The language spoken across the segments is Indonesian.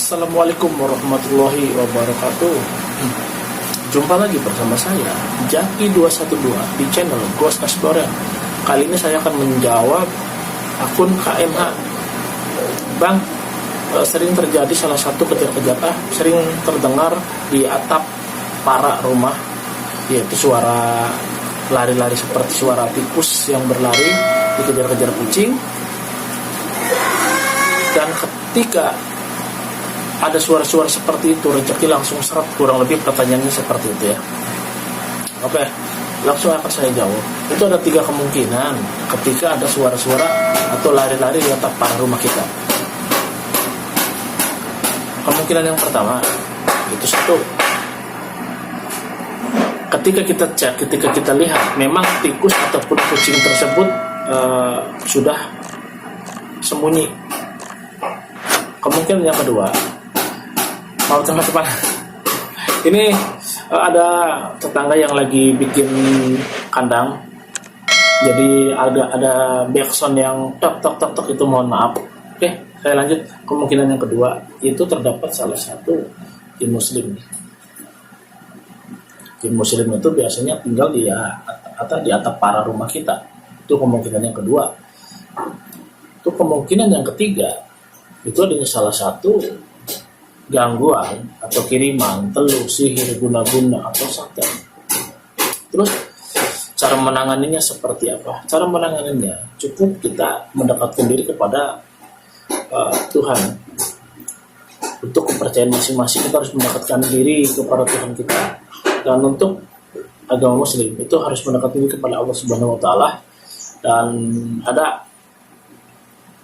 Assalamualaikum warahmatullahi wabarakatuh. Jumpa lagi bersama saya Jaki212 di channel Ghost Explorer. Kali ini saya akan menjawab akun KMH. Bang, sering terjadi salah satu kejar-kejar sering terdengar di atap para rumah, yaitu suara lari-lari seperti suara tikus yang berlari dikejar-kejar kucing. Dan ketika ada suara-suara seperti itu, rezeki langsung seret. Kurang lebih pertanyaannya seperti itu ya. Oke, langsung akan saya jawab. Itu ada 3 kemungkinan ketika ada suara-suara atau lari-lari di atap para rumah kita. Kemungkinan yang pertama, itu satu, ketika kita cek, ketika kita lihat memang tikus ataupun kucing tersebut sudah sembunyi. Kemungkinan yang kedua, teman-teman, ini ada tetangga yang lagi bikin kandang, jadi ada backsound yang tok itu, mohon maaf. Oke, saya lanjut. Kemungkinan yang kedua, itu terdapat salah satu jin muslim. Jin muslim itu biasanya tinggal di atap para rumah kita. Itu kemungkinan yang kedua. Itu kemungkinan yang ketiga, itu adalah salah satu gangguan atau kiriman, telur, sihir, guna-guna, atau santet. Terus cara menanganinya seperti apa? Cara menanganinya cukup kita mendekatkan diri kepada Tuhan. Untuk kepercayaan masing-masing kita harus mendekatkan diri kepada Tuhan kita. Dan untuk agama muslim itu harus mendekatkan diri kepada Allah Subhanahu wa taala. Dan ada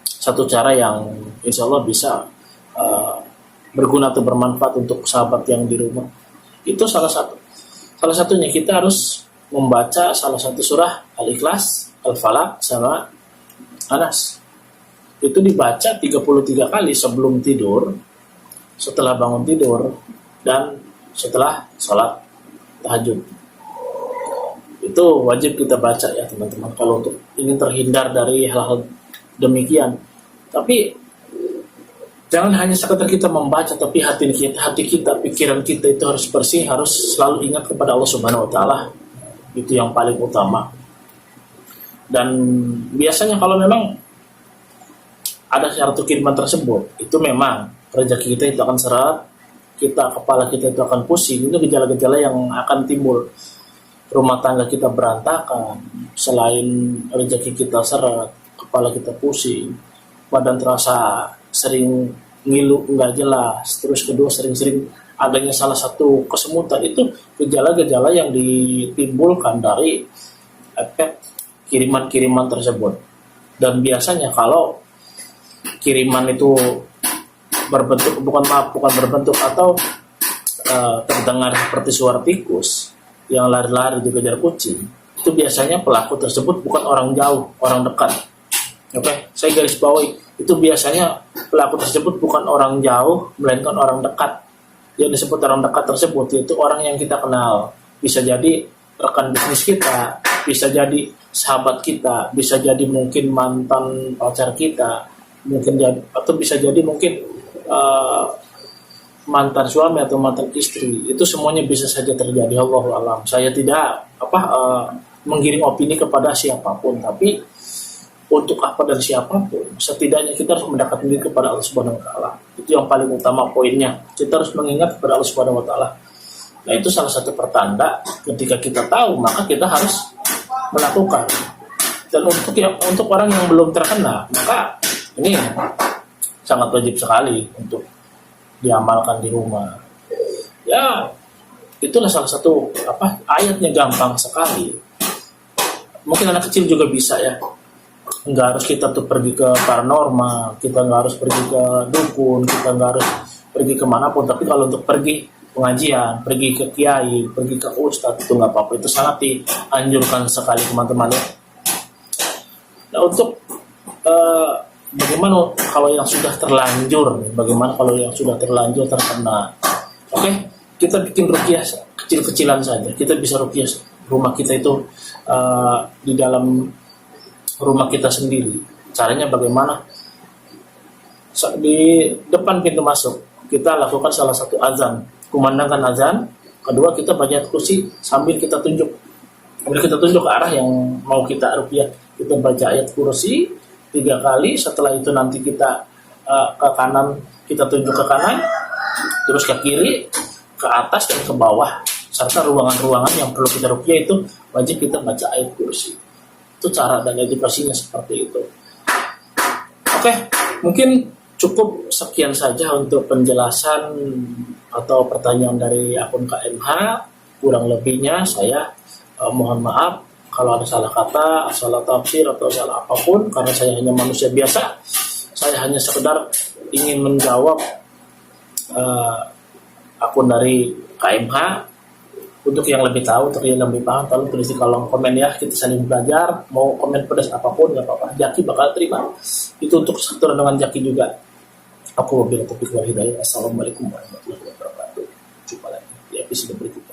satu cara yang insya Allah bisa berguna atau bermanfaat untuk sahabat yang di rumah. Itu salah satunya kita harus membaca salah satu surah Al-Ikhlas, Al-Falaq, sama Anas. Itu dibaca 33 kali sebelum tidur, setelah bangun tidur, dan setelah sholat tahajud. Itu wajib kita baca ya teman-teman, kalau untuk ingin terhindar dari hal-hal demikian. Tapi jangan hanya sekedar kita membaca, tapi hati kita, pikiran kita itu harus bersih, harus selalu ingat kepada Allah Subhanahu wa taala. Itu yang paling utama. Dan biasanya kalau memang ada satu kiriman tersebut, itu memang rezeki kita itu akan seret, kepala kita itu akan pusing. Itu gejala-gejala yang akan timbul. Rumah tangga kita berantakan, selain rezeki kita seret, kepala kita pusing, badan terasa sering ngilu nggak jelas, terus kedua sering-sering adanya salah satu kesemutan. Itu gejala-gejala yang ditimbulkan dari efek kiriman-kiriman tersebut. Dan biasanya kalau kiriman itu bukan berbentuk atau terdengar seperti suara tikus yang lari-lari dikejar kucing, itu biasanya pelaku tersebut bukan orang jauh, orang dekat. Oke, saya garis bawahi, itu biasanya pelaku tersebut bukan orang jauh, melainkan orang dekat. Yang disebut orang dekat tersebut yaitu orang yang kita kenal. Bisa jadi rekan bisnis kita, bisa jadi sahabat kita, bisa jadi mungkin mantan pacar kita, atau bisa jadi mungkin mantan suami atau mantan istri. Itu semuanya bisa saja terjadi. Allahu a'lam. Saya tidak menggiring opini kepada siapapun, tapi untuk apa dan siapapun, setidaknya kita harus mendekatkan diri kepada Allah Subhanahu wa taala. Itu yang paling utama poinnya. Kita harus mengingat kepada Allah Subhanahu wa taala. Nah, itu salah satu pertanda ketika kita tahu, maka kita harus melakukan. Dan untuk orang yang belum terkena, maka ini sangat wajib sekali untuk diamalkan di rumah. Ya, itulah salah satu ayatnya gampang sekali. Mungkin anak kecil juga bisa ya. Nggak harus kita tuh pergi ke paranormal, kita nggak harus pergi ke dukun, kita nggak harus pergi kemanapun. Tapi kalau untuk pergi pengajian, pergi ke kiai, pergi ke ustadz, itu nggak apa-apa. Itu sangat dianjurkan sekali teman-teman ya. Nah, untuk bagaimana kalau yang sudah terlanjur, bagaimana kalau yang sudah terlanjur terkena? Oke, kita bikin ruqyah kecil-kecilan saja. Kita bisa ruqyah rumah kita itu di dalam rumah kita sendiri. Caranya bagaimana? Di depan pintu masuk kita lakukan salah satu azan, kumandangkan azan. Kedua, kita baca ayat kursi sambil kita tunjuk ke arah yang mau kita ruqyah. Kita baca ayat kursi 3 kali. Setelah itu nanti kita ke kanan, kita tunjuk ke kanan, terus ke kiri, ke atas dan ke bawah, serta ruangan-ruangan yang perlu kita ruqyah itu wajib kita baca ayat kursi. Itu cara dan edukasinya seperti itu. Oke, mungkin cukup sekian saja untuk penjelasan atau pertanyaan dari akun KMH. Kurang lebihnya saya mohon maaf kalau ada salah kata, salah tafsir atau salah apapun, karena saya hanya manusia biasa. Saya hanya sekedar ingin menjawab akun dari KMH. Untuk yang lebih tahu, untuk yang lebih paham, tolong tulis di kolom komen ya. Kita saling belajar. Mau komen pedas apapun nggak apa-apa. Jaki bakal terima. Itu untuk satu dengan Jaki juga. Aku wabillahi taufiq wal hidayah. Assalamualaikum warahmatullahi wabarakatuh. Jumpa lagi di episode berikutnya.